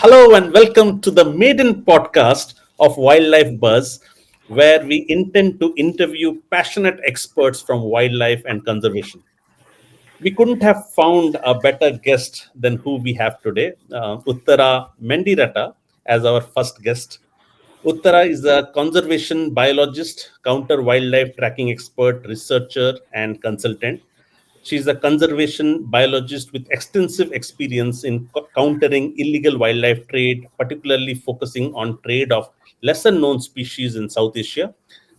Hello and welcome to the maiden podcast of Wildlife Buzz, where we intend to interview passionate experts from wildlife and conservation. We couldn't have found a better guest than who we have today, Uttara Mendiratta, as our first guest. Uttara is a conservation biologist, counter wildlife tracking expert, researcher, and consultant. She is a conservation biologist with extensive experience in countering illegal wildlife trade, particularly focusing on trade of lesser known species in South Asia.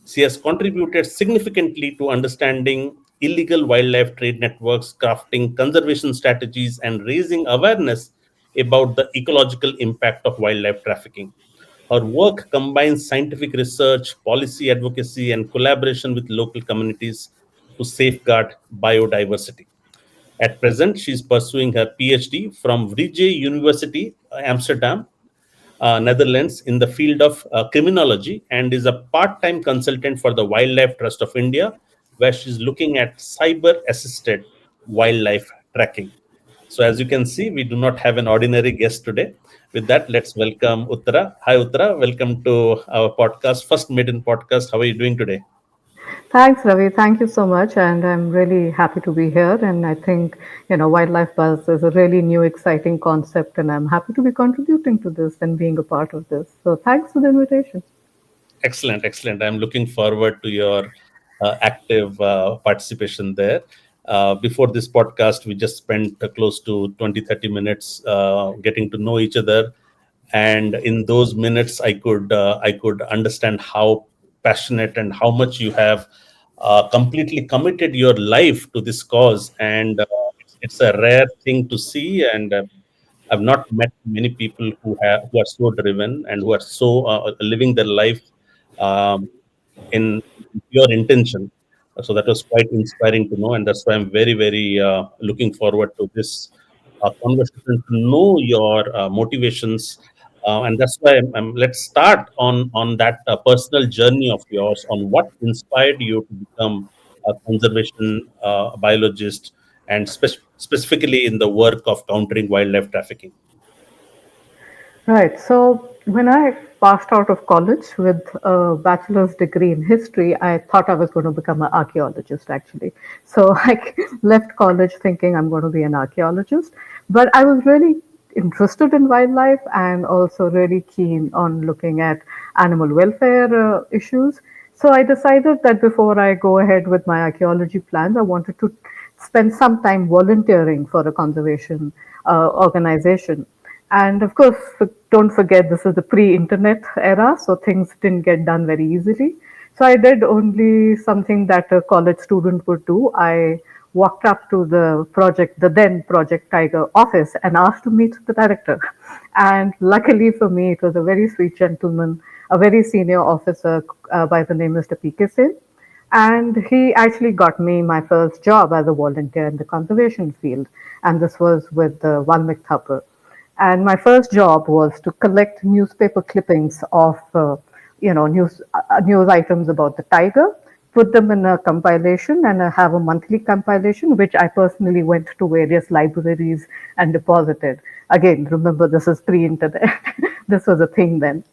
She has contributed significantly to understanding illegal wildlife trade networks, crafting conservation strategies, and raising awareness about the ecological impact of wildlife trafficking. Her work combines scientific research, policy advocacy, and collaboration with local communities to safeguard biodiversity. At present, she is pursuing her PhD from Vrije University, Amsterdam, Netherlands, in the field of criminology and is a part time consultant for the Wildlife Trust of India, where she's looking at cyber assisted wildlife tracking. So, as you can see, we do not have an ordinary guest today. With that, let's welcome Uttara. Hi, Uttara. Welcome to our podcast, first maiden podcast. How are you doing today? Thanks, Ravi. Thank you so much. And I'm really happy to be here. And I think, Wildlife Buzz is a really new, exciting concept. And I'm happy to be contributing to this and being a part of this. So thanks for the invitation. Excellent, excellent. I'm looking forward to your active participation there. Before this podcast, we just spent close to 20, 30 minutes getting to know each other. And in those minutes, I could understand how passionate and how much you have completely committed your life to this cause. And it's a rare thing to see. And I've not met many people who are so driven and who are so living their life um, in pure intention. So that was quite inspiring to know, and that's why I'm very looking forward to this conversation to know your motivations, and that's why let's start on that personal journey of yours on what inspired you to become a conservation biologist and specifically in the work of countering wildlife trafficking. Right. So when I passed out of college with a bachelor's degree in history, I thought I was going to become an archaeologist actually. So I left college thinking I'm going to be an archaeologist. But I was really interested in wildlife and also really keen on looking at animal welfare issues. So I decided that before I go ahead with my archaeology plans, I wanted to spend some time volunteering for a conservation organization. And of course, don't forget this is the pre-internet era, so things didn't get done very easily. So I did only something that a college student would do. I walked up to the then Project Tiger office and asked to meet the director. And luckily for me, it was a very sweet gentleman, a very senior officer by the name Mr. P.K. Sen. And he actually got me my first job as a volunteer in the conservation field. And this was with the Valmik Thapar. And my first job was to collect newspaper clippings of, news items about the tiger, put them in a compilation, and have a monthly compilation, which I personally went to various libraries and deposited. Again, remember this is pre-internet. This was a thing then.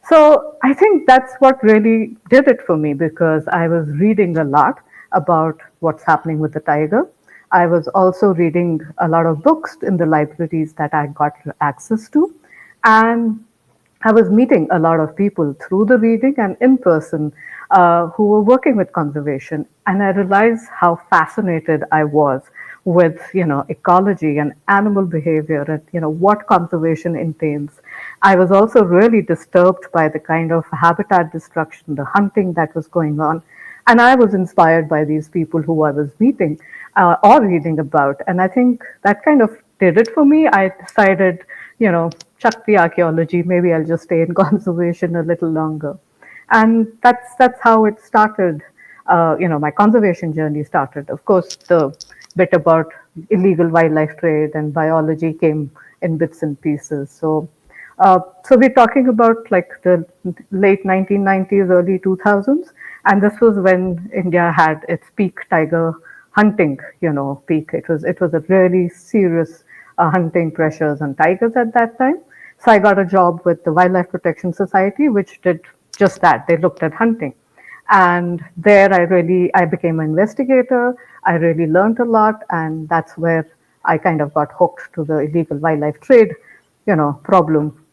So I think that's what really did it for me because I was reading a lot about what's happening with the tiger. I was also reading a lot of books in the libraries that I got access to. And I was meeting a lot of people through the reading and in person who were working with conservation, and I realized how fascinated I was with ecology and animal behavior and what conservation entails. I was also really disturbed by the kind of habitat destruction, the hunting that was going on, and I was inspired by these people who I was meeting or reading about, and I think that kind of did it for me. I decided, chuck the archaeology. Maybe I'll just stay in conservation a little longer, and that's how it started. My conservation journey started. Of course, the bit about illegal wildlife trade and biology came in bits and pieces. So we're talking about like the late 1990s, early 2000s, and this was when India had its peak tiger hunting, peak. It was a really serious hunting pressures on tigers at that time. So I got a job with the Wildlife Protection Society, which did just that. They looked at hunting. And there I became an investigator. I really learned a lot. And that's where I kind of got hooked to the illegal wildlife trade, problem.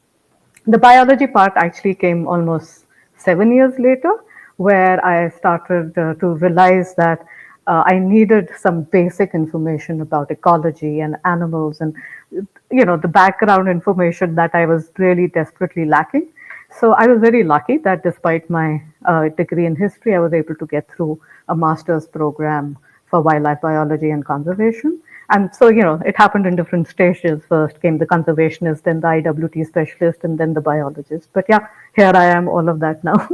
The biology part actually came almost 7 years later, where I started to realize that I needed some basic information about ecology and animals and the background information that I was really desperately lacking. So I was very lucky that despite my degree in history, I was able to get through a master's program for wildlife biology and conservation. And so, it happened in different stages. First came the conservationist, then the IWT specialist, and then the biologist. But yeah, here I am, all of that now.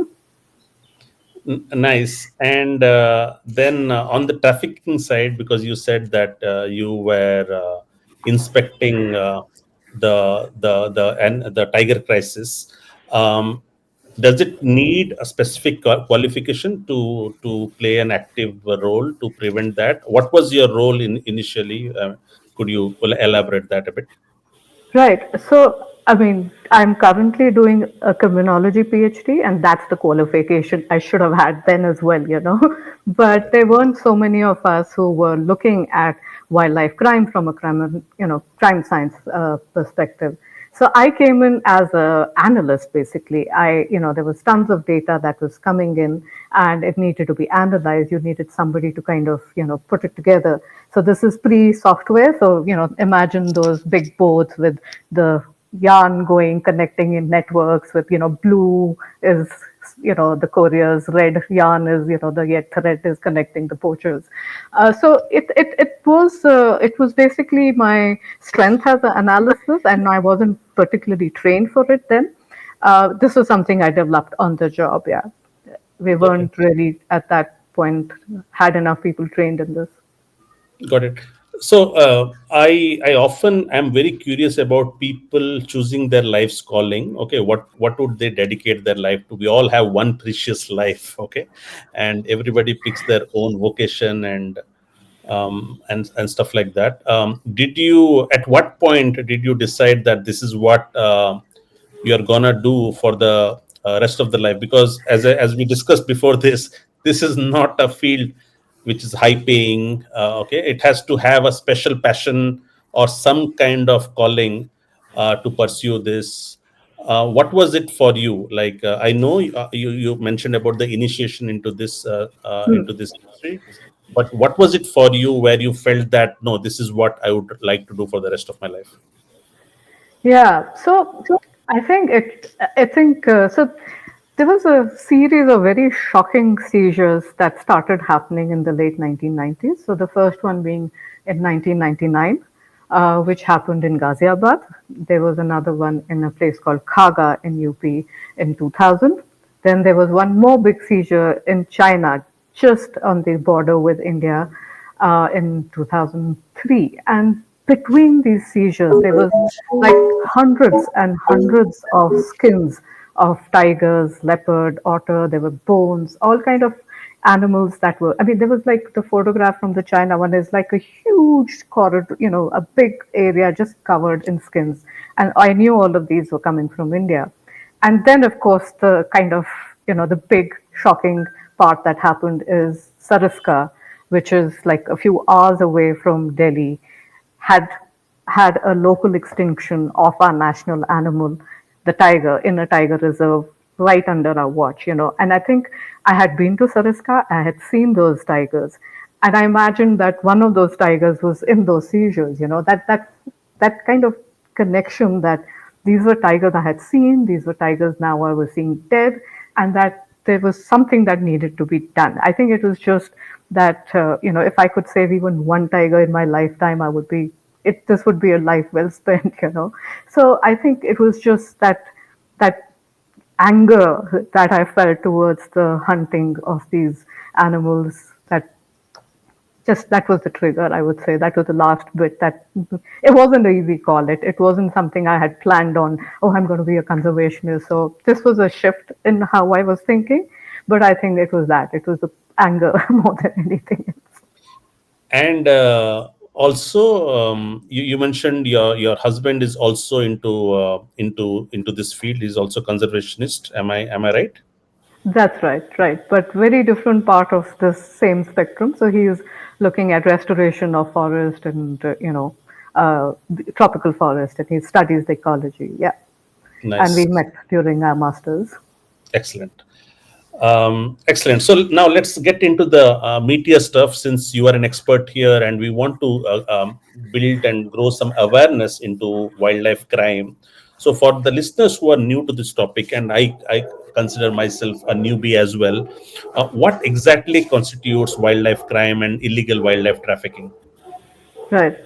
Nice. And then on the trafficking side, because you said that you were inspecting the tiger crisis, um, does it need a specific qualification to play an active role to prevent that? What was your role in initially? Could you elaborate that a bit? Right. So, I mean, I'm currently doing a criminology PhD, and that's the qualification I should have had then as well. But there weren't so many of us who were looking at wildlife crime from a crime science perspective. So I came in as a analyst basically. There was tons of data that was coming in, and it needed to be analyzed. You needed somebody to kind of put it together. So this is pre-software. So imagine those big boards with the yarn going, connecting in networks with blue is the couriers, red yarn is the yet thread is connecting the poachers. So it was basically my strength as an analysis, and I wasn't particularly trained for it then. This was something I developed on the job. Yeah, we Got it. weren't really at that point had enough people trained in this. Got it. So I often am very curious about people choosing their life's calling. Okay, what would they dedicate their life to? We all have one precious life. Okay, and everybody picks their own vocation and stuff like that. Did you? At what point did you decide that this is what you're gonna do for the rest of the life? Because as we discussed before this is not a field which is high paying. Okay, it has to have a special passion or some kind of calling to pursue this. What was it for you? Like I know you mentioned about the initiation into this industry, but what was it for you where you felt that no, this is what I would like to do for the rest of my life? Yeah, so I think there was a series of very shocking seizures that started happening in the late 1990s. So the first one being in 1999, which happened in Ghaziabad. There was another one in a place called Khaga in UP in 2000. Then there was one more big seizure in China, just on the border with India, in 2003. And between these seizures, there was like hundreds and hundreds of skins of tigers, leopard, otter. There were bones, all kind of animals that were. I mean, there was like the photograph from the China one is like a huge corridor, a big area just covered in skins. And I knew all of these were coming from India. And then, of course, the kind of, the big shocking part that happened is Sariska, which is like a few hours away from Delhi, had had a local extinction of our national animal, the tiger, in a tiger reserve right under our watch. And I think I had been to Sariska, I had seen those tigers, and I imagined that one of those tigers was in those seizures. That kind of connection that these were tigers I had seen, these were tigers now I was seeing dead, and that there was something that needed to be done. I think it was just that, if I could save even one tiger in my lifetime, I would be, this would be a life well spent. So I think it was just that anger that I felt towards the hunting of these animals that was the trigger. I would say that was the last bit. That it wasn't an easy call. It wasn't something I had planned on. Oh, I'm going to be a conservationist. So this was a shift in how I was thinking. But I think it was the anger more than anything else. And Also, you mentioned your husband is also into this field. He's also conservationist. Am I right? That's right, right. But very different part of the same spectrum. So he is looking at restoration of forest and, tropical forest, and he studies the ecology. Yeah. And we Nice. met during our masters. Excellent. Excellent. So now let's get into the meatier stuff, since you are an expert here and we want to build and grow some awareness into wildlife crime. So, for the listeners who are new to this topic, and I consider myself a newbie as well, what exactly constitutes wildlife crime and illegal wildlife trafficking? Right.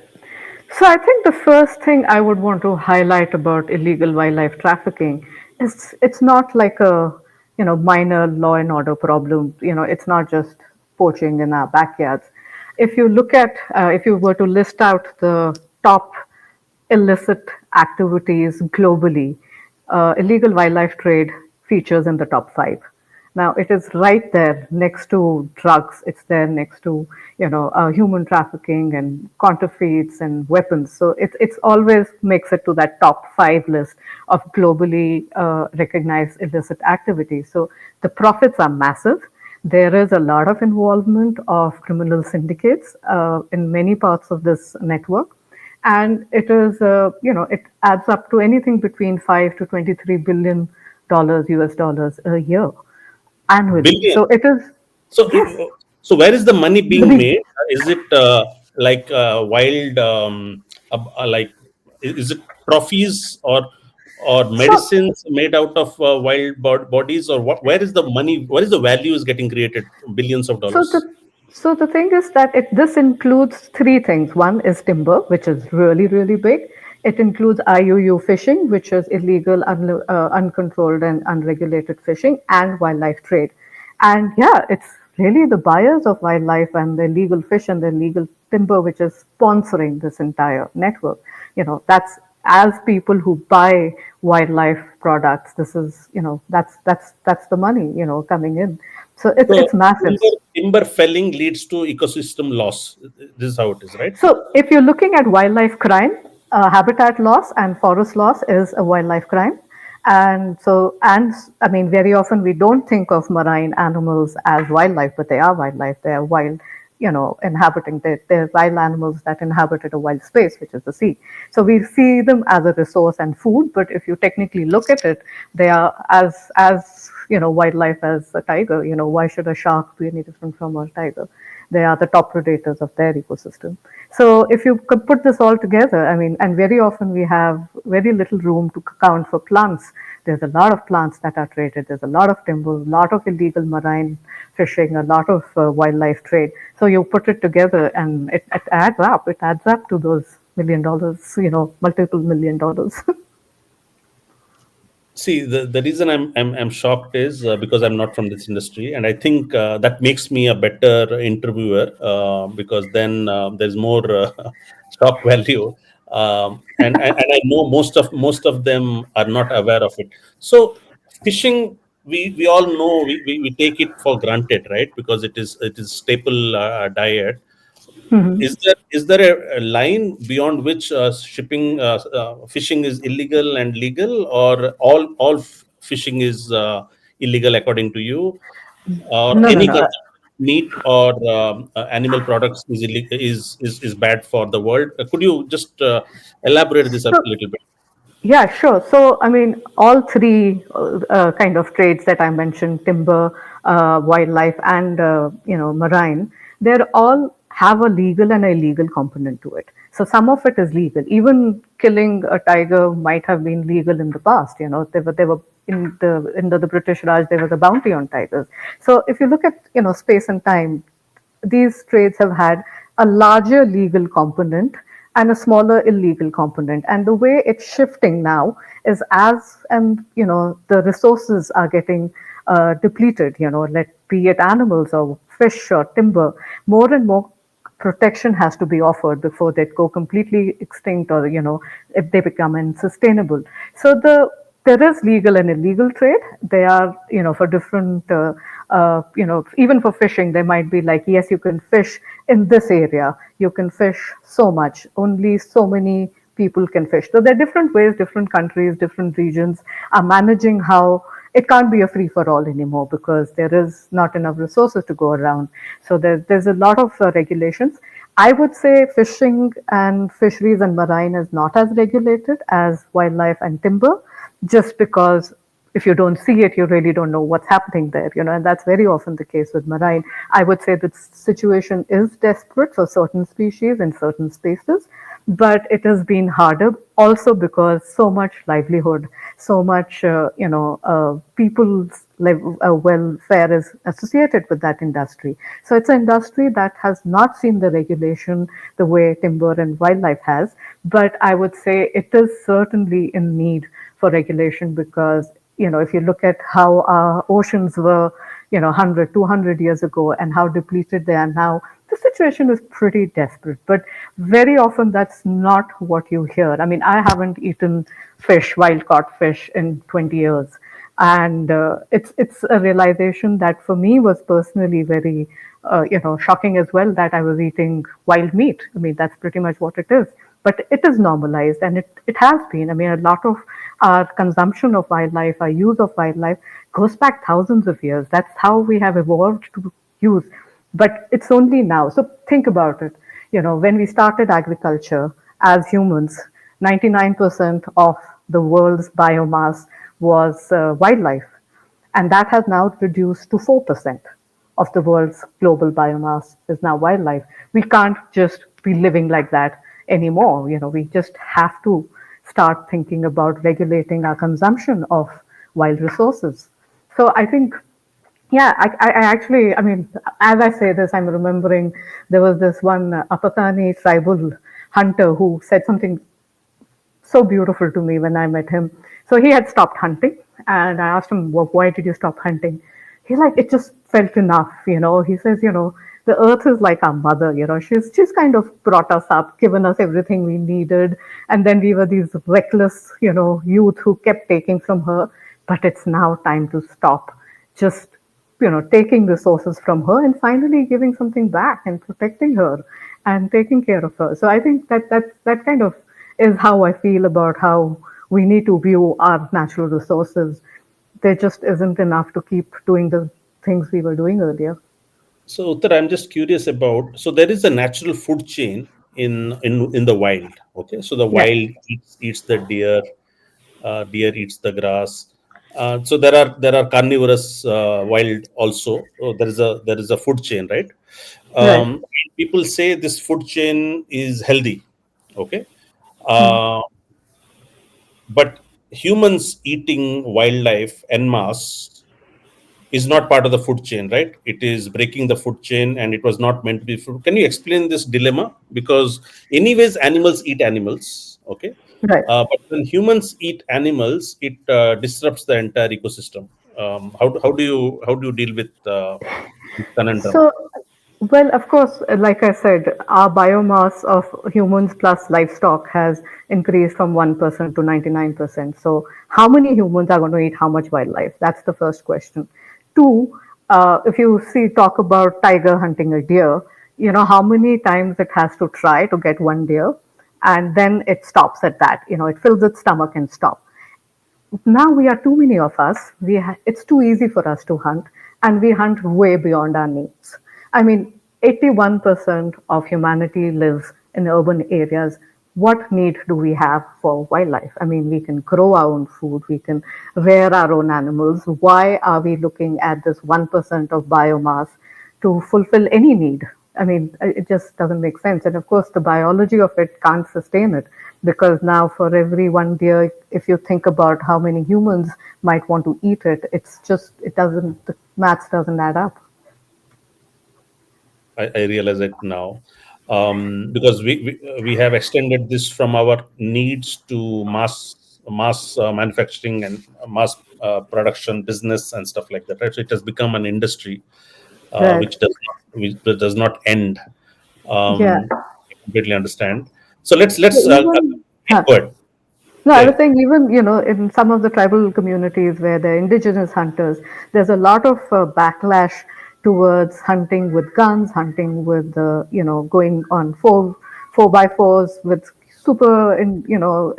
So I think the first thing I would want to highlight about illegal wildlife trafficking is it's not like a minor law and order problem. It's not just poaching in our backyards. If you look at if you were to list out the top illicit activities globally, illegal wildlife trade features in the top five. Now it is right there next to drugs. It's there next to human trafficking and counterfeits and weapons. So it's always makes it to that top five list of globally recognized illicit activities. So the profits are massive. There is a lot of involvement of criminal syndicates in many parts of this network, and it is it adds up to anything between 5 to 23 billion US dollars a year annually. Billion. So it is, So, yes. so where is the money being The- made? Is it like wild, like is it trophies or so medicines made out of wild bodies, or what? Where is the money? Where is the value is getting created? Billions of So dollars. the thing is that this includes three things. One is timber, which is really really big. It includes IUU fishing, which is illegal, uncontrolled, and unregulated fishing, and wildlife trade. And yeah, it's really the buyers of wildlife and the illegal fish and the illegal timber which is sponsoring this entire network. That's as people who buy wildlife products. This is that's the money coming in. So So it's massive. timber felling leads to ecosystem loss. This is how it is, right? So if you're looking at wildlife crime, habitat loss and forest loss is a wildlife crime. And I mean, very often we don't think of marine animals as wildlife, but they are wildlife. They are wild, inhabiting. They're wild animals that inhabited a wild space, which is the sea. So we see them as a resource and food. But if you technically look at it, they are as wildlife as a tiger. Why should a shark be any different from a tiger? They are the top predators of their ecosystem. So if you could put this all together, I mean, and very often we have very little room to account for plants. There's a lot of plants that are traded. There's a lot of timber, a lot of illegal marine fishing, a lot of wildlife trade. So you put it together, and it adds up. It adds up to those $1 million, multiple $1 million. See, the reason I'm shocked is because I'm not from this industry, and I think that makes me a better interviewer, because then there's more shock value, and I know most of them are not aware of it. So fishing, we all know, we take it for granted, right? Because it is staple diet. Is there a line beyond which fishing is illegal and legal, or all fishing is illegal according to you, or No, no, any no. consumption of meat or animal products is bad for the world? Could you just elaborate this a So little bit? yeah, sure. So, I mean, all three kind of trades that I mentioned, timber, wildlife, and marine, they all have a legal and a illegal component to it. So, some of it is legal. Even killing a tiger might have been legal in the past. They were in the British Raj. There was a bounty on tigers. So, if you look at space and time, these trades have had a larger legal component and a smaller illegal component. And the way it's shifting now is as and the resources are getting depleted, let be it animals or fish or timber, more and more protection has to be offered before they go completely extinct, or if they become unsustainable. So there is legal and illegal trade. They are for different even for fishing, they might be like, yes, you can fish in this area, you can fish so much, only so many people can fish. So there are different ways, different countries, different regions are managing how it can't be a free for all anymore because there is not enough resources to go around. So there's a lot of regulations. I would say fishing and fisheries and marine is not as regulated as wildlife and timber, just because if you don't see it, you really don't know what's happening there, and that's very often the case with marine. I would say the situation is desperate for certain species in certain spaces, but it has been harder also because so much livelihood, so much, people's welfare is associated with that industry. So it's an industry that has not seen the regulation the way timber and wildlife has, but I would say it is certainly in need for regulation because if you look at how our oceans were 100 200 years ago and how depleted they are now, the situation is pretty desperate. But very often that's not what you hear. I mean, I haven't eaten fish, wild caught fish, in 20 years, and it's a realization that for me was personally very shocking as well, that I was eating wild meat. I mean, that's pretty much what it is, but it is normalized, and it has been. I mean, a lot of our consumption of wildlife, our use of wildlife, goes back thousands of years. That's how we have evolved to use. But it's only now. So think about it. When we started agriculture as humans, 99% of the world's biomass was wildlife. And that has now reduced to 4% of the world's global biomass is now wildlife. We can't just be living like that anymore. We just have to start thinking about regulating our consumption of wild resources. So I think, yeah, I actually, I mean, as I say this, I'm remembering there was this one Apatani tribal hunter who said something so beautiful to me when I met him. So he had stopped hunting, and I asked him, well, why did you stop hunting? He's like, it just felt enough. He says, the earth is like our mother. She's kind of brought us up, given us everything we needed, and then we were these reckless, youth who kept taking from her. But it's now time to stop. Just taking resources from her and finally giving something back and protecting her and taking care of her. So I think that kind of is how I feel about how we need to view our natural resources. There just isn't enough to keep doing the things we were doing earlier. So, Uttara, I'm just curious about. So, there is a natural food chain in the wild. Okay, so the Yes. wild eats the deer, deer eats the grass. So there are carnivorous wild also. So there is a food chain, right? Right. People say this food chain is healthy. Okay, Hmm. uh, but humans eating wildlife en masse is not part of the food chain, right? It is breaking the food chain, and it was not meant to be food. Can you explain this dilemma? Because anyways, animals eat animals, okay, Right. but when humans eat animals, it disrupts the entire ecosystem. How do you deal with this conundrum? So, well, of course, like I said, our biomass of humans plus livestock has increased from 1% to 99%. So, how many humans are going to eat how much wildlife? That's the first question. Two, if you talk about tiger hunting a deer, how many times it has to try to get one deer, and then it stops at that. It fills its stomach and stops. Now we are too many of us. It's too easy for us to hunt, and we hunt way beyond our needs. I mean, 81% of humanity lives in urban areas. What need do we have for wildlife? I mean, we can grow our own food, we can rear our own animals. Why are we looking at this 1% of biomass to fulfill any need? I mean, it just doesn't make sense. And of course, the biology of it can't sustain it because now, for every one deer, if you think about how many humans might want to eat it, it doesn't, the maths doesn't add up. I realize it now, because we have extended this from our needs to mass manufacturing and mass production business and stuff like that. Right? So it has become an industry Right. which does not end. Yeah. I completely understand. So let's So let's even, yeah, huh, go ahead. No, I was Okay. saying even, in some of the tribal communities where they're indigenous hunters, there's a lot of backlash towards hunting with guns, hunting with, going on four by fours with super,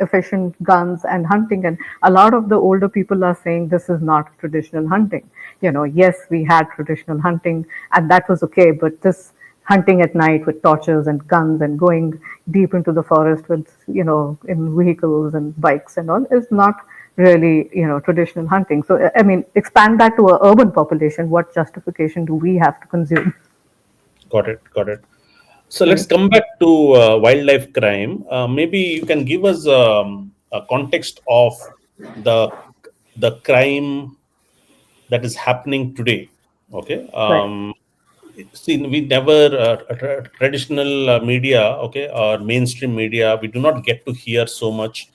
efficient guns and hunting. And a lot of the older people are saying this is not traditional hunting. Yes, we had traditional hunting and that was okay, but this hunting at night with torches and guns and going deep into the forest with, in vehicles and bikes and all is not really, traditional hunting. So, I mean, expand that to a urban population. What justification do we have to consume? Got it. Got it. So let's Right. come back to wildlife crime. Maybe you can give us a context of the crime that is happening today. Okay. Right. See, we never traditional media, okay, or mainstream media. We do not get to hear so much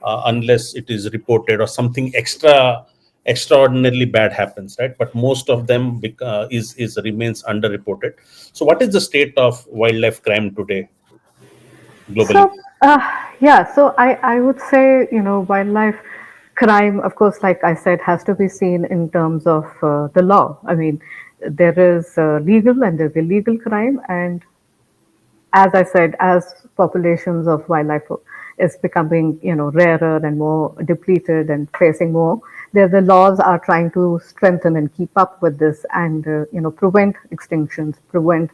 unless it is reported or something extraordinarily bad happens, right? But most of them is remains underreported. So, what is the state of wildlife crime today globally? So, yeah, so I would say, wildlife crime, of course, like I said, has to be seen in terms of the law. I mean, there is legal and there's illegal crime, and as I said, as populations of wildlife is becoming, rarer and more depleted and facing more, the laws are trying to strengthen and keep up with this and, prevent extinctions, prevent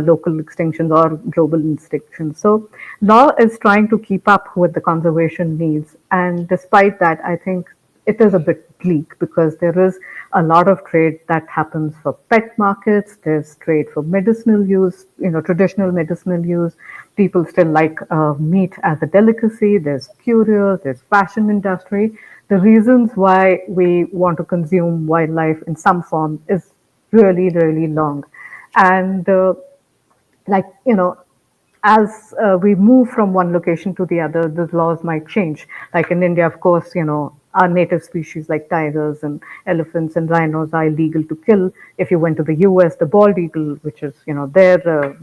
local extinctions or global extinctions. So law is trying to keep up with the conservation needs. And despite that, I think it is a bit bleak because there is a lot of trade that happens for pet markets. There's trade for medicinal use, traditional medicinal use. People still like meat as a delicacy. There's curios, there's fashion industry. The reasons why we want to consume wildlife in some form is really, really long. And like as we move from one location to the other, the laws might change. Like in India, of course, our native species like tigers and elephants and rhinos are illegal to kill. If you went to the US, the bald eagle, which is their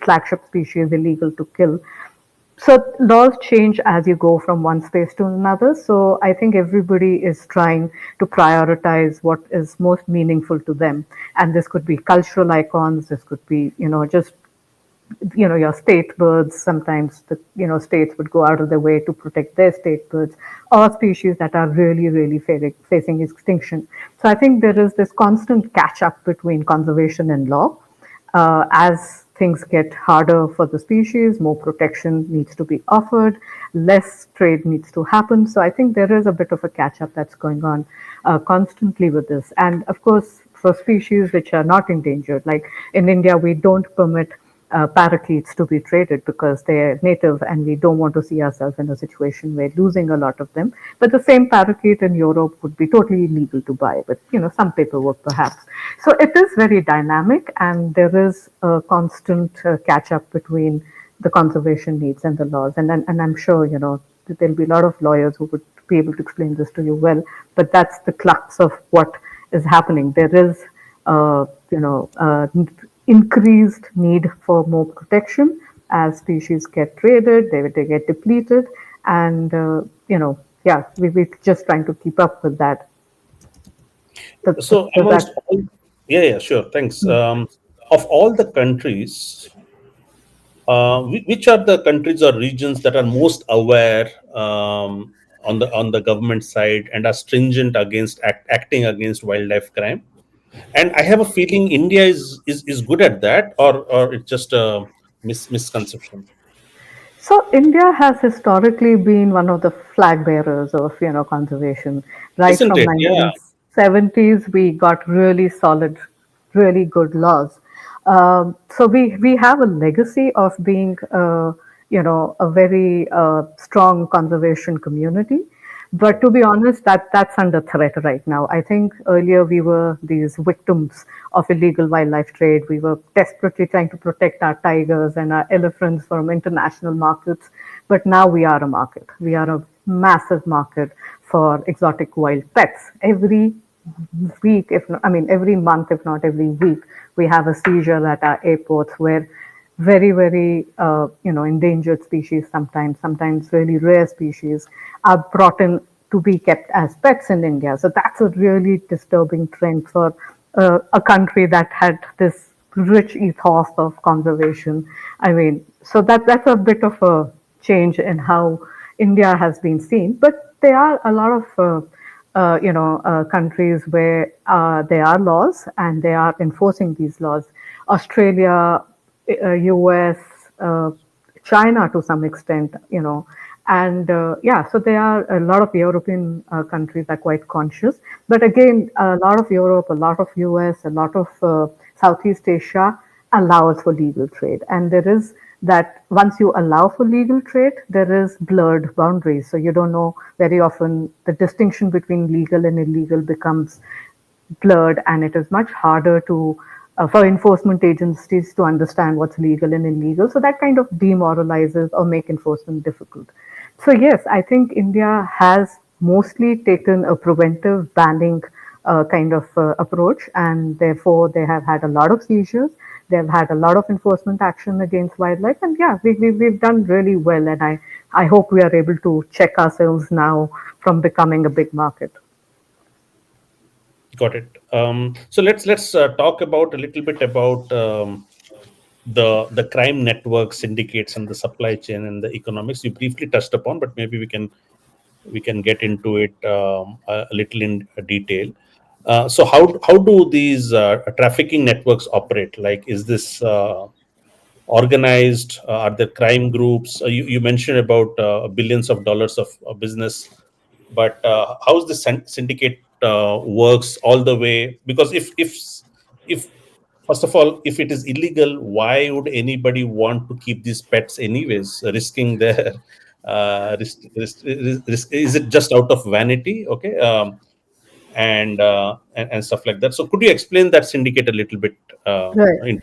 flagship species, illegal to kill. So laws change as you go from one space to another. So I think everybody is trying to prioritize what is most meaningful to them. And this could be cultural icons. This could be, just your state birds. Sometimes the states would go out of their way to protect their state birds or species that are really really facing extinction. So I think there is this constant catch up between conservation and law. As things get harder for the species, more protection needs to be offered, less trade needs to happen. So I think there is a bit of a catch up that's going on constantly with this. And of course, for species which are not endangered, like in India, we don't permit parakeets to be traded because they're native and we don't want to see ourselves in a situation where losing a lot of them. But the same parakeet in Europe would be totally illegal to buy with some paperwork perhaps. So it is very dynamic and there is a constant catch up between the conservation needs and the laws. And I'm sure that there'll be a lot of lawyers who would be able to explain this to you well. But that's the crux of what is happening. There is increased need for more protection as species get traded, they get depleted, and yeah, we're just trying to keep up with that. So, Does amongst that all, yeah, yeah, sure, thanks. Of all the countries, which are the countries or regions that are most aware on the government side and are stringent against acting against wildlife crime? And I have a feeling India is good at that, or it's just a misconception, So India has historically been one of the flag bearers of conservation. Right isn't from it? Yeah. 1970s, we got really solid, really good laws. So we have a legacy of being a very strong conservation community. But to be honest, that's under threat right now. I think earlier we were these victims of illegal wildlife trade. We were desperately trying to protect our tigers and our elephants from international markets. But now we are a market. We are a massive market for exotic wild pets. Every week, if not, I mean, every month, if not every week, we have a seizure at our airports where very endangered species, sometimes really rare species are brought in to be kept as pets in India. So that's a really disturbing trend for a country that had this rich ethos of conservation. I mean, so that's a bit of a change in how India has been seen. But there are a lot of countries where there are laws and they are enforcing these laws. Australia, US, China to some extent, and yeah, so there are a lot of European countries are quite conscious. But again, a lot of Europe, a lot of US, a lot of Southeast Asia allows for legal trade. And there is that once you allow for legal trade, there is blurred boundaries. So you don't know very often the distinction between legal and illegal becomes blurred, and it is much harder to for enforcement agencies to understand what's legal and illegal. So that kind of demoralizes or make enforcement difficult. So yes, I think India has mostly taken a preventive banning kind of approach, and therefore they have had a lot of seizures. They've had a lot of enforcement action against wildlife, and yeah, we've done really well. And I hope we are able to check ourselves now from becoming a big market. Got it. So let's talk about a little bit about the crime network syndicates and the supply chain and the economics. You briefly touched upon, but maybe we can get into it a little in detail. So how do these trafficking networks operate? Like, is this organized? Are there crime groups? You mentioned about billions of dollars of business, but how's the syndicate works all the way? Because if first of all, if it is illegal, why would anybody want to keep these pets anyways, risking their is it just out of vanity? Okay. And stuff like that. So could you explain that syndicate a little bit? Right. In,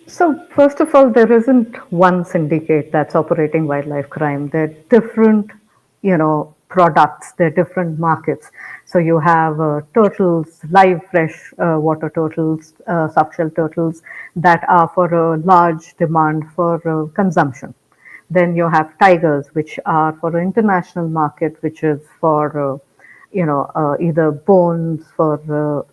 So, first of all, there isn't one syndicate that's operating wildlife crime. There are different, products. There are different markets. So you have turtles, live fresh water turtles, soft-shell turtles that are for a large demand for consumption. Then you have tigers, which are for an international market, which is for either bones for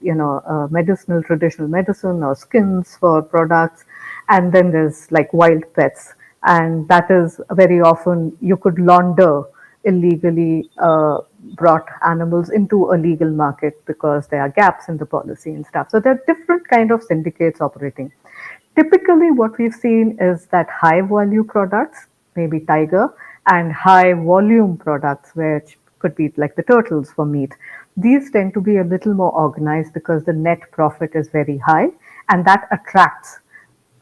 medicinal traditional medicine or skins for products, and then there's like wild pets, and that is very often you could launder illegally brought animals into a legal market because there are gaps in the policy and stuff. So there are different kind of syndicates operating. Typically, what we've seen is that high value products, maybe tiger, and high volume products, which could be like the turtles for meat, these tend to be a little more organized because the net profit is very high, and that attracts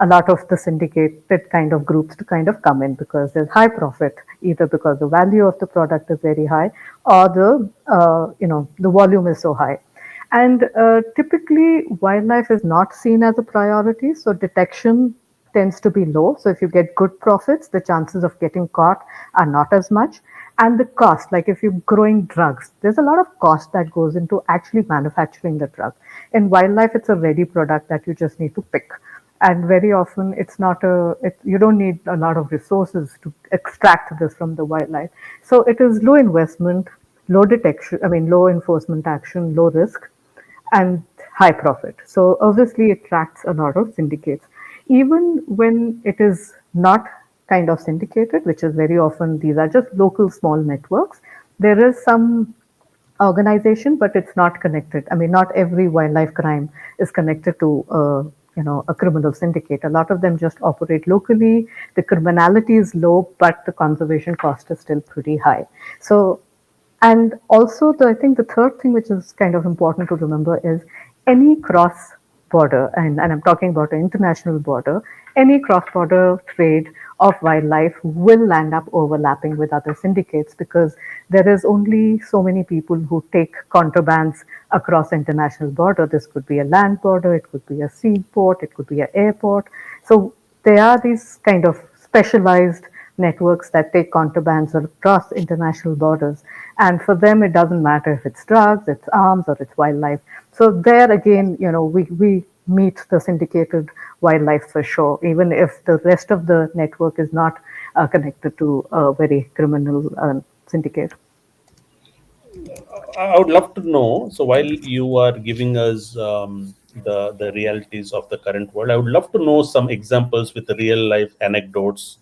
a lot of the syndicated kind of groups to kind of come in because there's high profit, either because the value of the product is very high or the volume is so high. And typically, wildlife is not seen as a priority, so detection tends to be low. So if you get good profits, the chances of getting caught are not as much. And the cost, like if you're growing drugs, there's a lot of cost that goes into actually manufacturing the drug. In wildlife, it's a ready product that you just need to pick, and very often it's not you don't need a lot of resources to extract this from the wildlife. So it is low investment, low detection, I mean low enforcement action, low risk, and high profit. So obviously it attracts a lot of syndicates. Even when it is not kind of syndicated, which is very often these are just local small networks, there is some organization, but it's not connected. I mean, not every wildlife crime is connected to a criminal syndicate. A lot of them just operate locally. The criminality is low, but the conservation cost is still pretty high. So, and also, I think the third thing which is kind of important to remember is any cross border, and I'm talking about an international border, any cross border trade of wildlife will land up overlapping with other syndicates because there is only so many people who take contrabands across international border. This could be a land border, it could be a sea port, it could be an airport. So there are these kind of specialized networks that take contrabands across international borders. And for them, it doesn't matter if it's drugs, it's arms, or it's wildlife. So there again, we meet the syndicated wildlife for sure, even if the rest of the network is not connected to a very criminal syndicate. I would love to know. So while you are giving us the realities of the current world, I would love to know some examples with real life anecdotes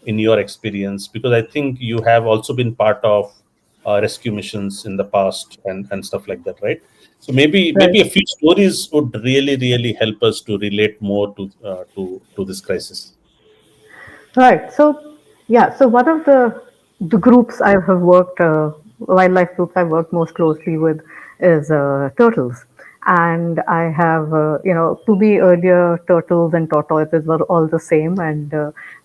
in your experience, because I think you have also been part of rescue missions in the past and stuff like that, right? So maybe Right. a few stories would really help us to relate more to this crisis. Right. So, yeah. So one of the groups I have worked, wildlife groups I worked most closely with, is turtles. And I have, to me earlier, turtles and tortoises were all the same, and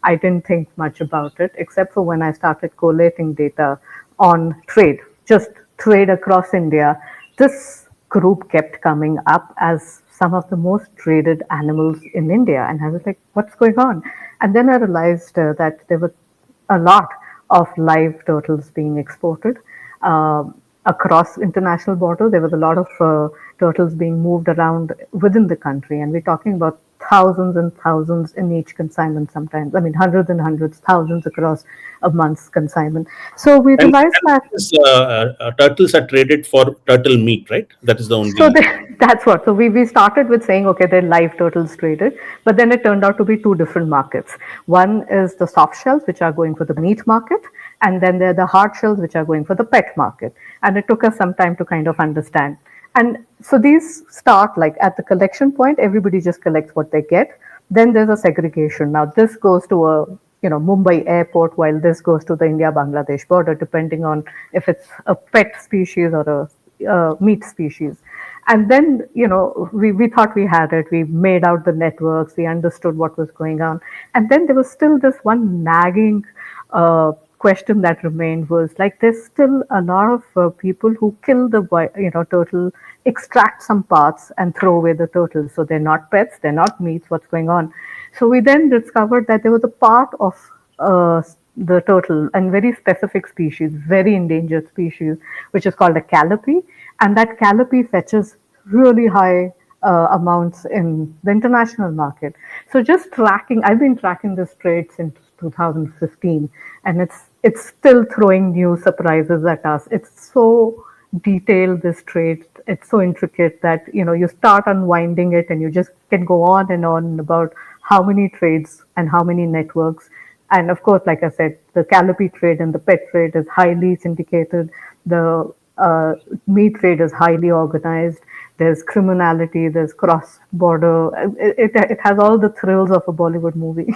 I didn't think much about it, except for when I started collating data on trade, just trade across India. This group kept coming up as some of the most traded animals in India. And I was like, what's going on? And then I realized that there were a lot of live turtles being exported across international borders. There was a lot of turtles being moved around within the country. And we're talking about thousands and thousands in each consignment sometimes. I mean, hundreds and hundreds, thousands across a month's consignment. So we realized And that this, turtles are traded for turtle meat, right? That is the so only. that's what. So we started with saying, okay, they're live turtles traded, but then it turned out to be two different markets. One is the soft shells, which are going for the meat market, and then there are the hard shells, which are going for the pet market. And it took us some time to kind of understand. And so these start like at the collection point, everybody just collects what they get. Then there's a segregation. Now this goes to a Mumbai airport, while this goes to the India-Bangladesh border, depending on if it's a pet species or a meat species. And then, we thought we had it. We made out the networks. We understood what was going on. And then there was still this one nagging question that remained was like, there's still a lot of people who kill the, turtle, extract some parts and throw away the turtle. So they're not pets, they're not meats. What's going on? So we then discovered that there was a part of the turtle and very specific species, very endangered species, which is called a calliope, and that calliope fetches really high amounts in the international market. So just tracking, I've been tracking this trade since 2015, and it's still throwing new surprises at us. It's so detailed, this trade. It's so intricate that you start unwinding it, and you just can go on and on about how many trades and how many networks. And of course, like I said, the calliope trade and the pet trade is highly syndicated. The meat trade is highly organized. There's criminality, there's cross border. It has all the thrills of a Bollywood movie.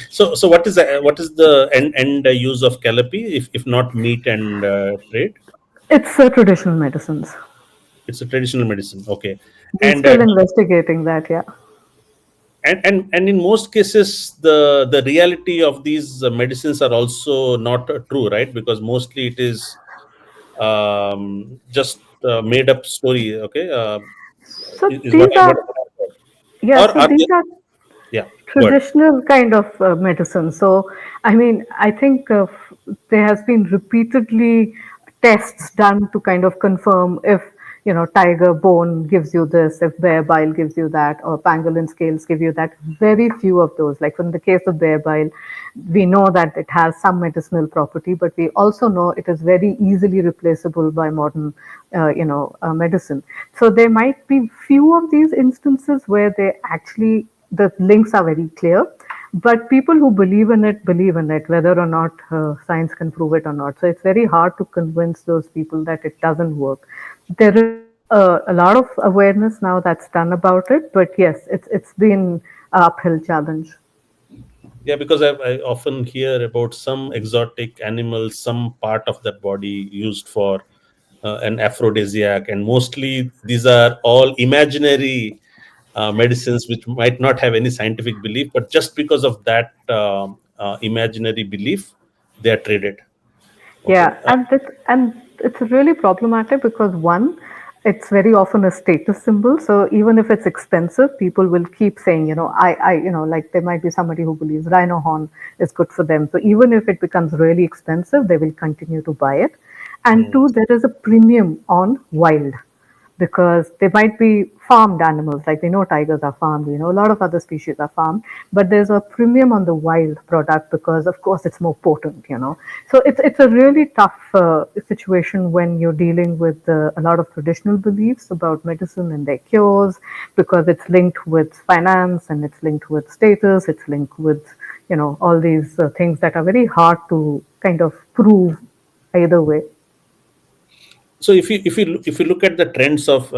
So what is the end use of calliope, if not meat and trade? It's traditional medicines. It's a traditional medicine. Okay. We're and still investigating that, yeah. and in most cases the reality of these medicines are also not true, right? Because mostly it is just made up story. Okay. So Is what these I are, what I heard. yeah, Or so are they? these are Yeah. Good. traditional kind of medicine. So, I mean, I think there has been repeatedly tests done to kind of confirm if tiger bone gives you this, if bear bile gives you that, or pangolin scales give you that. Very few of those. Like in the case of bear bile, we know that it has some medicinal property, but we also know it is very easily replaceable by modern, medicine. So there might be few of these instances where they actually the links are very clear, but people who believe in it, whether or not science can prove it or not. So it's very hard to convince those people that it doesn't work. There is a lot of awareness now that's done about it, but yes, it's been an uphill challenge. Yeah, because I often hear about some exotic animals, some part of that body used for an aphrodisiac, and mostly these are all imaginary medicines which might not have any scientific belief, but just because of that imaginary belief, they are traded. Okay. Yeah, and it's really problematic because one, it's very often a status symbol. So even if it's expensive, people will keep saying, like there might be somebody who believes rhino horn is good for them. So even if it becomes really expensive, they will continue to buy it. And Mm. two, there is a premium on wild. because they might be farmed animals. Like we know tigers are farmed, we know a lot of other species are farmed, but there's a premium on the wild product because, of course, it's more potent. So it's a really tough situation when you're dealing with a lot of traditional beliefs about medicine and their cures, because it's linked with finance and it's linked with status, it's linked with all these things that are very hard to kind of prove either way. So if you look at the trends of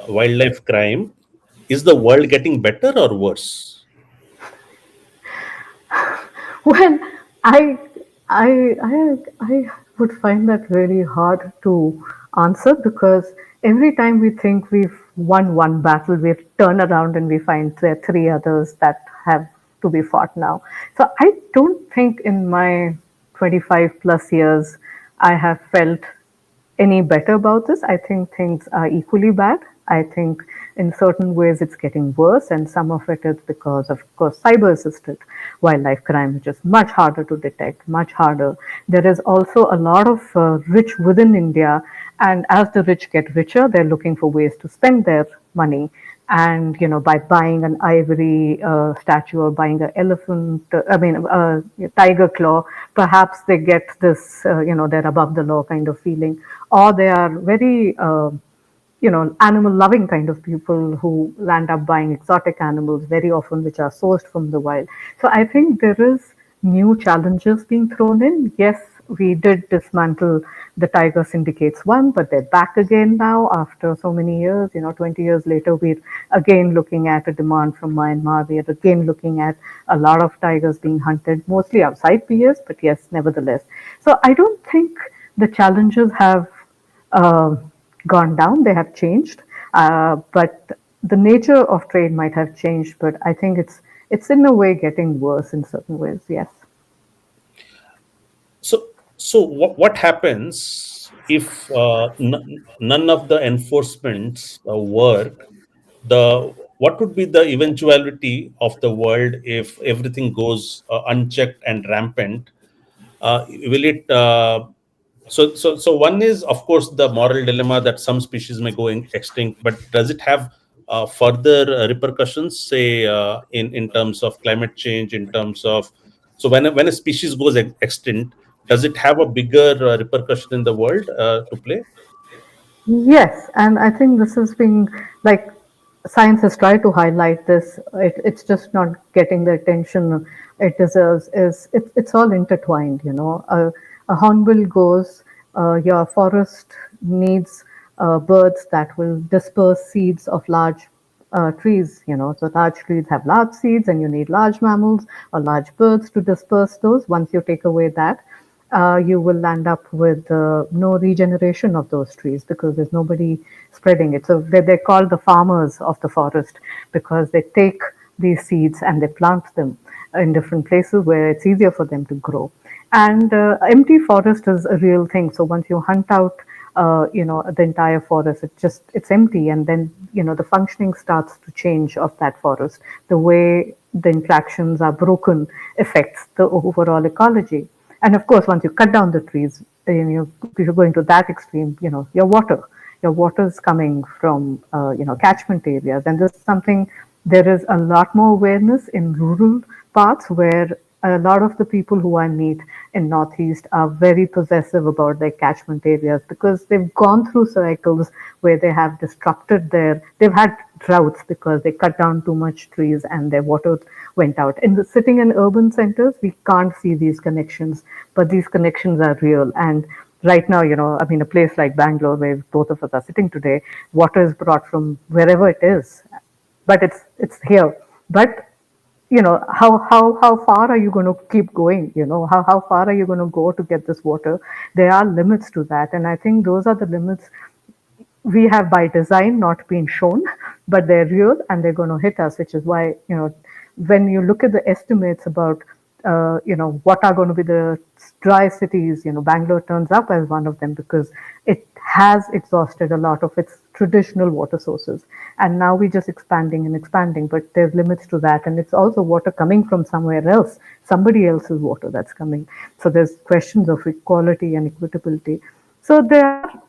wildlife crime, is the world getting better or worse? Well, I, I would find that really hard to answer, because every time we think we've won one battle, we turn around and we find there are three others that have to be fought now. So I don't think in my 25 plus years I have felt any better about this. I think things are equally bad. I think in certain ways it's getting worse, and some of it is because, of course, cyber assisted wildlife crime, which is much harder to detect, much harder. There is also a lot of rich within India, and as the rich get richer, they're looking for ways to spend their money. And by buying an ivory statue or buying an elephant, tiger claw, perhaps they get this, they're above the law kind of feeling, or they are very animal loving kind of people who land up buying exotic animals very often, which are sourced from the wild. So I think there is new challenges being thrown in. Yes, we did dismantle the tiger syndicates one, but they're back again now after so many years. 20 years later, we're again looking at a demand from Myanmar. We are again looking at a lot of tigers being hunted, mostly outside PS, but yes, nevertheless. So I don't think the challenges have uh, gone down, they have changed. But the nature of trade might have changed, but I think it's in a way getting worse in certain ways, yes. So what happens if none of the enforcements work? The What would be the eventuality of the world if everything goes unchecked and rampant? Will it so one is, of course, the moral dilemma that some species may go extinct, but does it have further repercussions, say in terms of climate change, in terms of, so when a species goes extinct, does it have a bigger repercussion in the world to play? Yes, and I think this has been like science has tried to highlight this. It's just not getting the attention it deserves. It's all intertwined. A hornbill goes. Your forest needs birds that will disperse seeds of large trees. So large trees have large seeds, and you need large mammals or large birds to disperse those. Once you take away that, you will end up with no regeneration of those trees, because there's nobody spreading it. So they're called the farmers of the forest, because they take these seeds and they plant them in different places where it's easier for them to grow. And empty forest is a real thing. So once you hunt out the entire forest, it's empty, and then the functioning starts to change of that forest. The way the interactions are broken affects the overall ecology. And of course, once you cut down the trees, if you're going to that extreme, your water is coming from catchment areas, and this is something, there is a lot more awareness in rural parts, where a lot of the people who I meet in Northeast are very possessive about their catchment areas, because they've gone through cycles where they have they've had droughts because they cut down too much trees and their water went out. Sitting in urban centers, we can't see these connections, but these connections are real. And right now, I mean, a place like Bangalore, where both of us are sitting today, water is brought from wherever it is, but it's here. But how far are you going to keep going? How far are you going to go to get this water? There are limits to that, and I think those are the limits we have by design not been shown, but they're real and they're going to hit us, which is why, when you look at the estimates about, what are going to be the dry cities, Bangalore turns up as one of them, because it has exhausted a lot of its traditional water sources. And now we're just expanding and expanding, but there's limits to that. And it's also water coming from somewhere else, somebody else's water that's coming. So there's questions of equality and equitability. So there are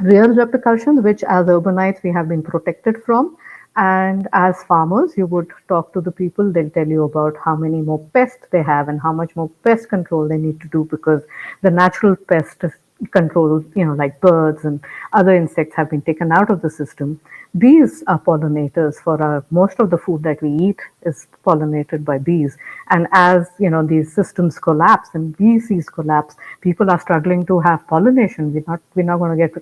real repercussions, which as urbanites we have been protected from. And as farmers, you would talk to the people, they'll tell you about how many more pests they have and how much more pest control they need to do because the natural pest control, like birds and other insects have been taken out of the system. Bees are pollinators for our, most of the food that we eat is pollinated by bees. And as these systems collapse and bee seas collapse, people are struggling to have pollination. We're not going to get,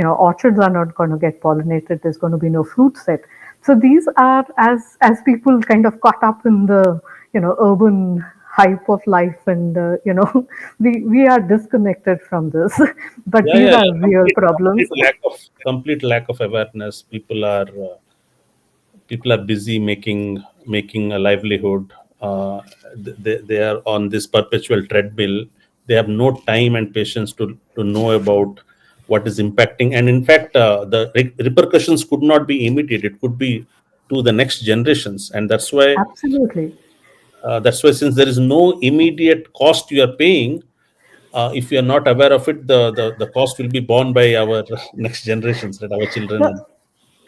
orchards are not going to get pollinated. There's going to be no fruit set. So these are, as people kind of caught up in the urban hype of life, and we are disconnected from this. But Yeah, these yeah, are yeah. real problems. Complete lack of awareness. People are busy making a livelihood. uh, they are on this perpetual treadmill. They have no time and patience to know about what is impacting, and in fact the repercussions could not be immediate. It could be to the next generations, and Absolutely. that's why, since there is no immediate cost you are paying, if you are not aware of it, the cost will be borne by our next generations, right, our children. No,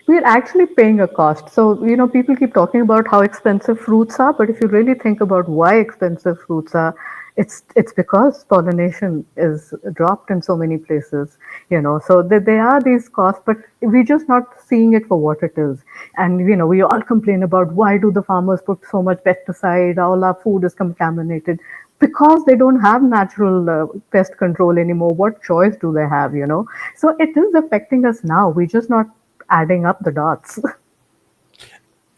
we're actually paying a cost. So, people keep talking about how expensive fruits are, but if you really think about why expensive fruits are, it's because pollination is dropped in so many places, So there are these costs, but we're just not seeing it for what it is. And we all complain about why do the farmers put so much pesticide? All our food is contaminated because they don't have natural pest control anymore. What choice do they have? So it is affecting us now. We're just not adding up the dots.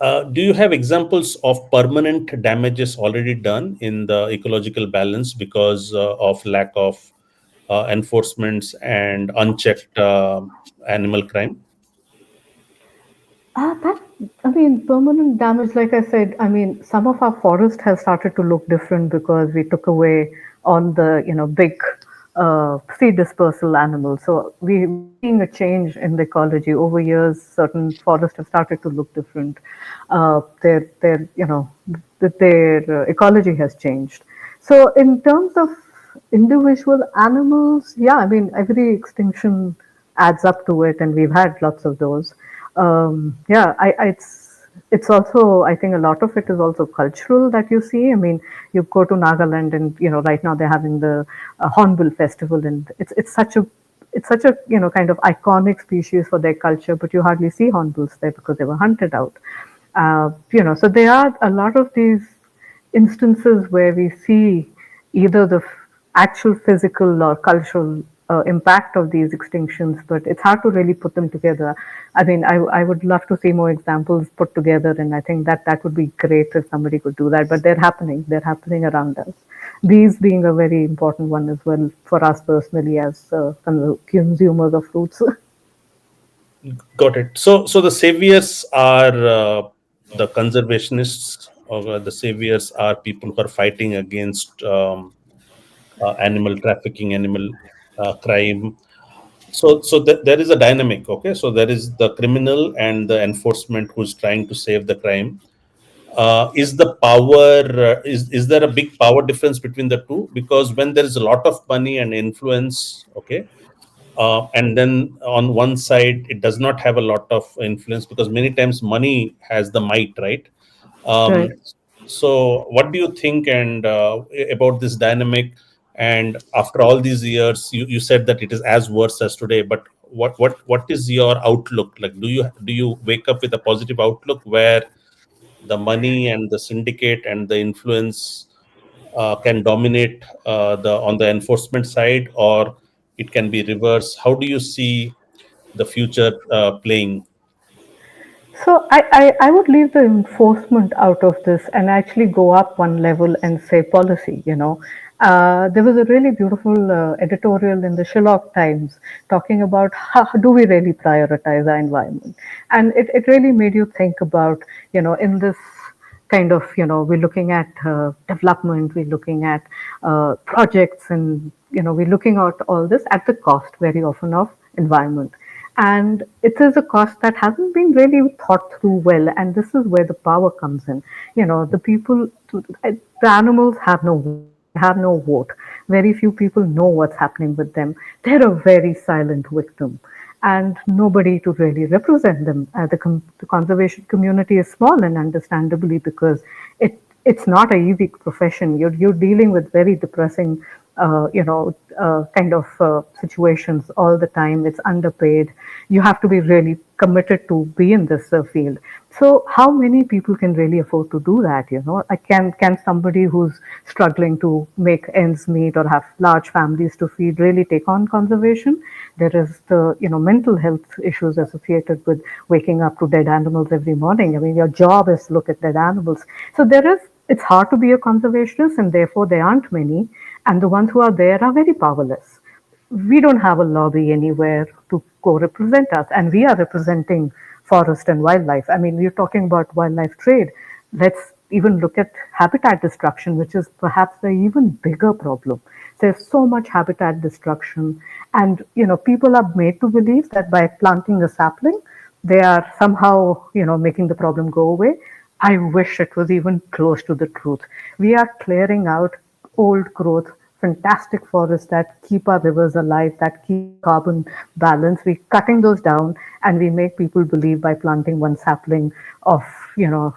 Do you have examples of permanent damages already done in the ecological balance because of lack of enforcements and unchecked animal crime? That I mean, permanent damage. Like I said, I mean, some of our forest has started to look different because we took away all the big seed dispersal animals. So we're seeing a change in the ecology over years. Certain forests have started to look different. Their their ecology has changed. So in terms of individual animals, yeah, I mean, every extinction adds up to it, and we've had lots of those. Yeah, it's also, I think a lot of it is also cultural that you see. I mean, you go to Nagaland, and right now they're having the Hornbill Festival, and it's such a kind of iconic species for their culture, but you hardly see hornbills there because they were hunted out. So there are a lot of these instances where we see either the actual physical or cultural impact of these extinctions, but it's hard to really put them together. I mean, I would love to see more examples put together, and I think that would be great if somebody could do that. But they're happening. They're happening around us. These being a very important one as well for us personally as consumers of fruits. Got it. So the saviors are the conservationists, or the saviors are people who are fighting against animal trafficking, animal crime. So there is a dynamic. Okay, so there is the criminal and the enforcement who's trying to save the crime. Is the power is there a big power difference between the two? Because when there is a lot of money and influence, okay, and then on one side it does not have a lot of influence, because many times money has the might, right? Right. um, so what do you think and about this dynamic? And after all these years, you said that it is as worse as today, but what is your outlook like? Do you wake up with a positive outlook where the money and the syndicate and the influence can dominate the on the enforcement side, or it can be reverse? How do you see the future playing? So I would leave the enforcement out of this and actually go up one level and say policy. There was a really beautiful editorial in the Sherlock Times talking about how do we really prioritize our environment, and it really made you think about in this kind of we're looking at development, we're looking at projects, and we're looking at all this at the cost very often of environment. And it is a cost that hasn't been really thought through well, and this is where the power comes in. The people, the animals have no voice, they have no vote. Very few people know what's happening with them. They're a very silent victim. and nobody to really represent them. The conservation community is small, and understandably, because it's not an easy profession. You're dealing with very depressing, kind of situations all the time. It's underpaid. You have to be really committed to be in this field. So how many people can really afford to do that? Can somebody who's struggling to make ends meet or have large families to feed really take on conservation? There is the mental health issues associated with waking up to dead animals every morning. I mean, your job is to look at dead animals. So it's hard to be a conservationist, and therefore there aren't many, and the ones who are there are very powerless. We don't have a lobby anywhere to go represent us, and we are representing forest and wildlife. I mean, we're talking about wildlife trade. Let's even look at habitat destruction, which is perhaps the even bigger problem. There's so much habitat destruction, and people are made to believe that by planting a sapling, they are somehow making the problem go away. I wish it was even close to the truth. We are clearing out old growth, fantastic forests that keep our rivers alive, that keep the carbon balance. We're cutting those down, and we make people believe by planting one sapling of, you know,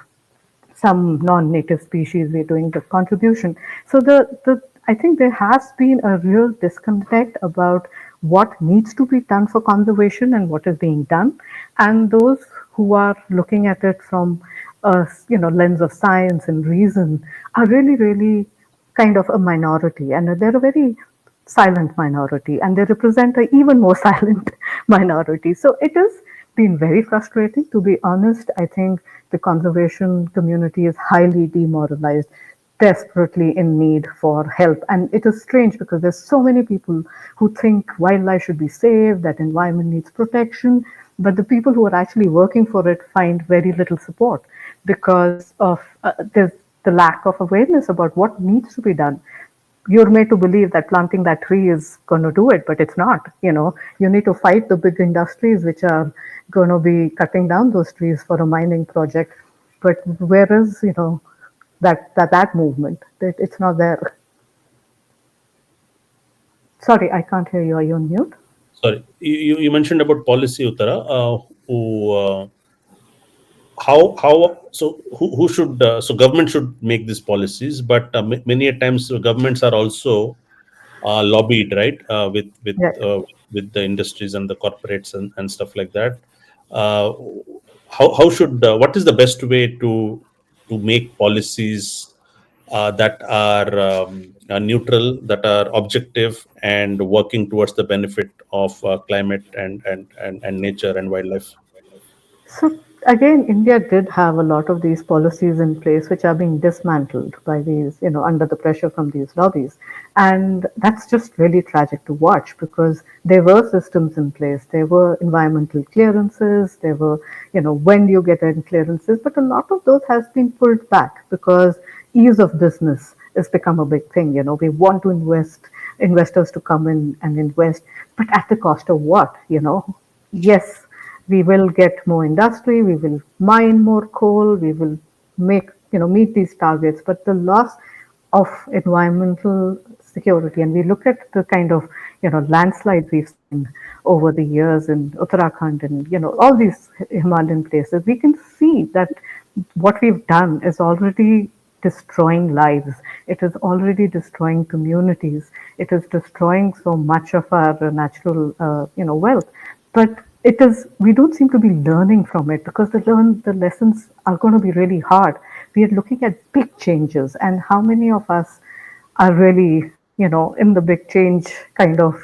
some non-native species, we're doing the contribution. So the I think there has been a real disconnect about what needs to be done for conservation and what is being done, and those who are looking at it from a lens of science and reason are really kind of a minority, and they're a very silent minority, and they represent an even more silent minority. So it has been very frustrating, to be honest. I think the conservation community is highly demoralized, desperately in need for help. And it is strange because there's so many people who think wildlife should be saved, that environment needs protection, but the people who are actually working for it find very little support because of the lack of awareness about what needs to be done. You're made to believe that planting that tree is going to do it, but it's not. You need to fight the big industries which are going to be cutting down those trees for a mining project. But where is that movement? It's not there. Sorry, I can't hear you. Are you on mute? Sorry, you mentioned about policy, Uttara. Who how so who should so government should make these policies, but many a times governments are also lobbied, right, Right. with the industries and the corporates and stuff like that. Uh, how should what is the best way to make policies that are neutral, that are objective, and working towards the benefit of climate and nature and wildlife? So again, India did have a lot of these policies in place which are being dismantled by these, under the pressure from these lobbies. And that's just really tragic to watch because there were systems in place. There were environmental clearances. There were, when you get in clearances, but a lot of those has been pulled back because ease of business has become a big thing. We want to investors to come in and invest, but at the cost of what? Yes, we will get more industry, we will mine more coal, we will meet these targets, but the loss of environmental security, and we look at the kind of landslides we've seen over the years in Uttarakhand and all these Himalayan places, we can see that what we've done is already destroying lives. It is already destroying communities. It is destroying so much of our natural, wealth. But we don't seem to be learning from it because the lessons are going to be really hard. We are looking at big changes, and how many of us are really, in the big change kind of,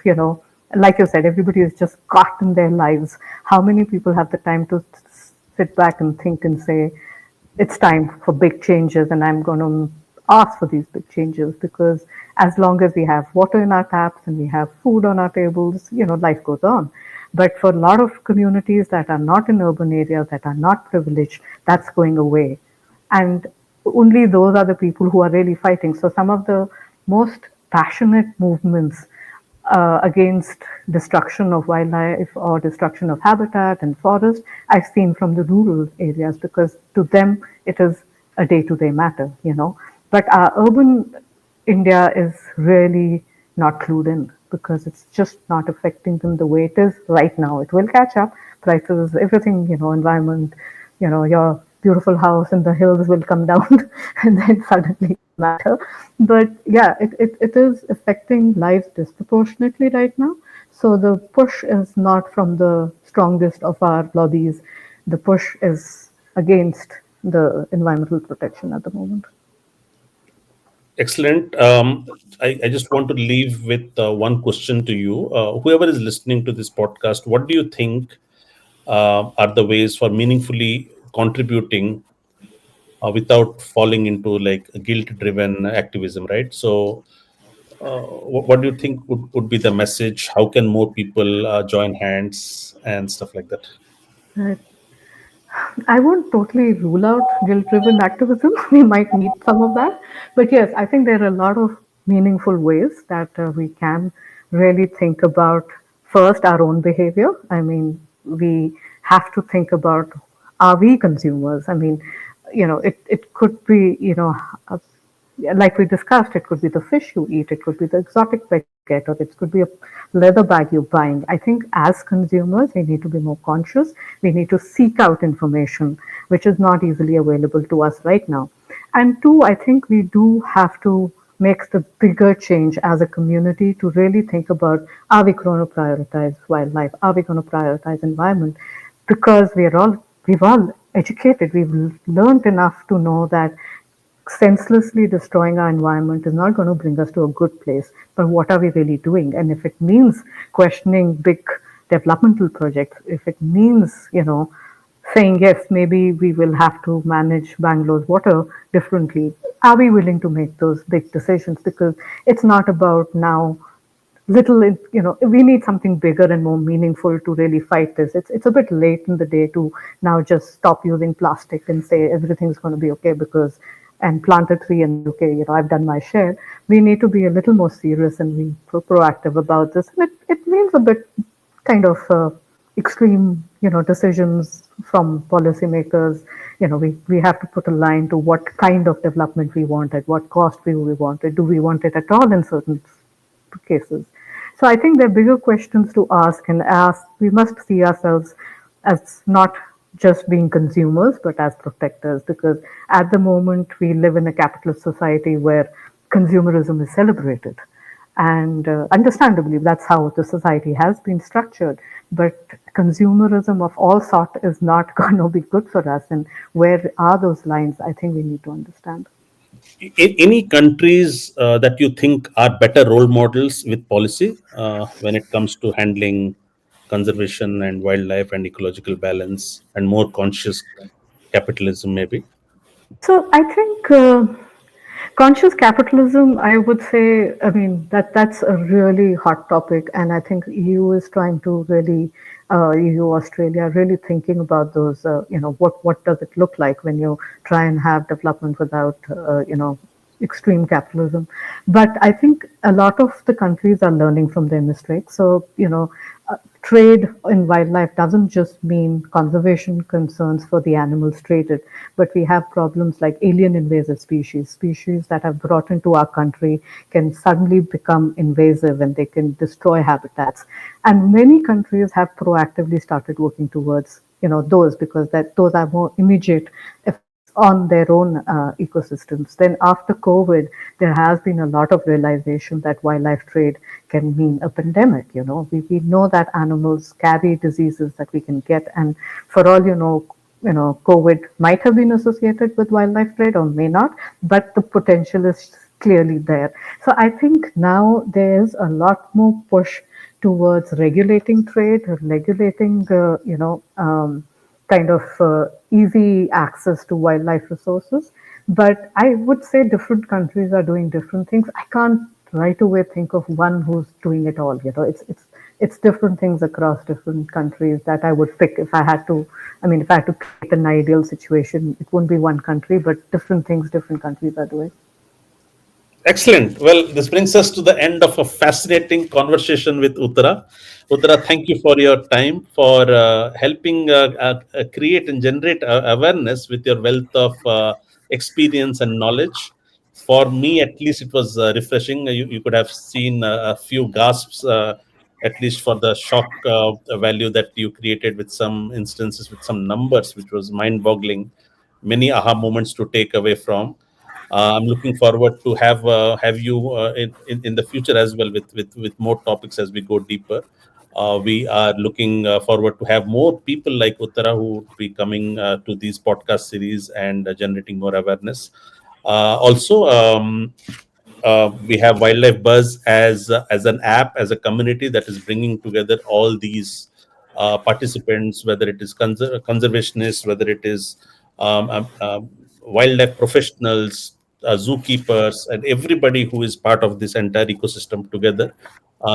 like you said, everybody is just caught in their lives. How many people have the time to sit back and think and say, it's time for big changes, and I'm going to ask for these big changes because as long as we have water in our taps and we have food on our tables, life goes on. But for a lot of communities that are not in urban areas, that are not privileged, that's going away. And only those are the people who are really fighting. So some of the most passionate movements against destruction of wildlife or destruction of habitat and forest I've seen from the rural areas because to them it is a day-to-day matter. But our urban India is really not clued in. because it's just not affecting them the way it is right now. It will catch up. Prices, everything, environment, your beautiful house in the hills will come down and then suddenly it'll matter. But yeah, it is affecting lives disproportionately right now. So the push is not from the strongest of our lobbies. The push is against the environmental protection at the moment. Excellent. I just want to leave with one question to you. Whoever is listening to this podcast, what do you think are the ways for meaningfully contributing without falling into like guilt-driven activism, right? So, what do you think would be the message? How can more people join hands and stuff like that? Right. I won't totally rule out guilt driven activism. We might need some of that. But yes, I think there are a lot of meaningful ways that we can really think about first our own behavior. I mean, we have to think about, are we consumers? I mean, it could be, like we discussed, it could be the fish you eat, it could be the exotic pet you get, or it could be a leather bag you're buying. I think as consumers, we need to be more conscious. We need to seek out information which is not easily available to us right now. And two, I think we do have to make the bigger change as a community to really think about, are we going to prioritize wildlife? Are we going to prioritize environment? Because we've all educated, we've learned enough to know that senselessly destroying our environment is not going to bring us to a good place. But what are we really doing? And if it means questioning big developmental projects, if it means, saying, yes, maybe we will have to manage Bangalore's water differently, are we willing to make those big decisions? Because it's not about now little, we need something bigger and more meaningful to really fight this. It's a bit late in the day to now just stop using plastic and say everything's going to be okay because and plant a tree and say, okay, I've done my share. We need to be a little more serious and be proactive about this. And it means a bit kind of extreme, decisions from policymakers. We have to put a line to what kind of development we want, at what cost we want it, do we want it at all in certain cases. So I think there are bigger questions to ask, and ask. We must see ourselves as not just being consumers, but as protectors, because at the moment we live in a capitalist society where consumerism is celebrated. And understandably, that's how the society has been structured. But consumerism of all sort is not going to be good for us. And where are those lines? I think we need to understand. Any countries that you think are better role models with policy when it comes to handling conservation and wildlife and ecological balance and more conscious capitalism, maybe? So I think conscious capitalism, I would say, I mean that's a really hot topic, and I think EU is trying to really, EU, Australia, really thinking about those. What does it look like when you try and have development without, extreme capitalism. But I think a lot of the countries are learning from their mistakes. So, trade in wildlife doesn't just mean conservation concerns for the animals traded, but we have problems like alien invasive species. Species that have brought into our country can suddenly become invasive and they can destroy habitats. And many countries have proactively started working towards those, because those are more immediate effects on their own ecosystems. Then after COVID, there has been a lot of realization that wildlife trade can mean a pandemic. We know that animals carry diseases that we can get, and for all COVID might have been associated with wildlife trade or may not, but the potential is clearly there. So I think now there's a lot more push towards regulating trade, regulating, kind of easy access to wildlife resources. But I would say different countries are doing different things. I can't right away think of one who's doing it all. It's different things across different countries that I would pick if I had to. I mean, if I had to create an ideal situation, it wouldn't be one country, but different things different countries are doing. Excellent. Well, this brings us to the end of a fascinating conversation with Uttara. Uttara, thank you for your time, for helping create and generate awareness with your wealth of experience and knowledge. For me, at least, it was refreshing. You could have seen a few gasps, at least for the shock value that you created with some instances, with some numbers, which was mind-boggling. Many aha moments to take away from. I'm looking forward to have you in the future as well with more topics as we go deeper. We are looking forward to have more people like Uttara who would be coming to these podcast series and generating more awareness. Also, we have Wildlife Buzz as an app, as a community that is bringing together all these participants, whether it is conservationists, whether it is wildlife professionals, zookeepers, and everybody who is part of this entire ecosystem together.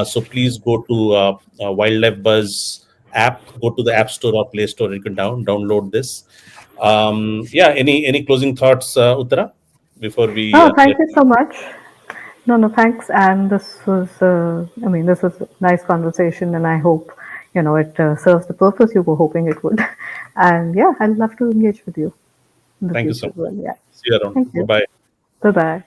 So please go to Wildlife Buzz app, go to the App Store or Play Store. You can download this. Yeah, any closing thoughts, Uttara, before we Oh, thank let you so much. No, no, thanks. And I mean, this was a nice conversation, and I hope, it serves the purpose you were hoping it would. And yeah, I'd love to engage with you in the thank you so future much. as well. Yeah. See you around. Thank Bye you. bye. Bye bye.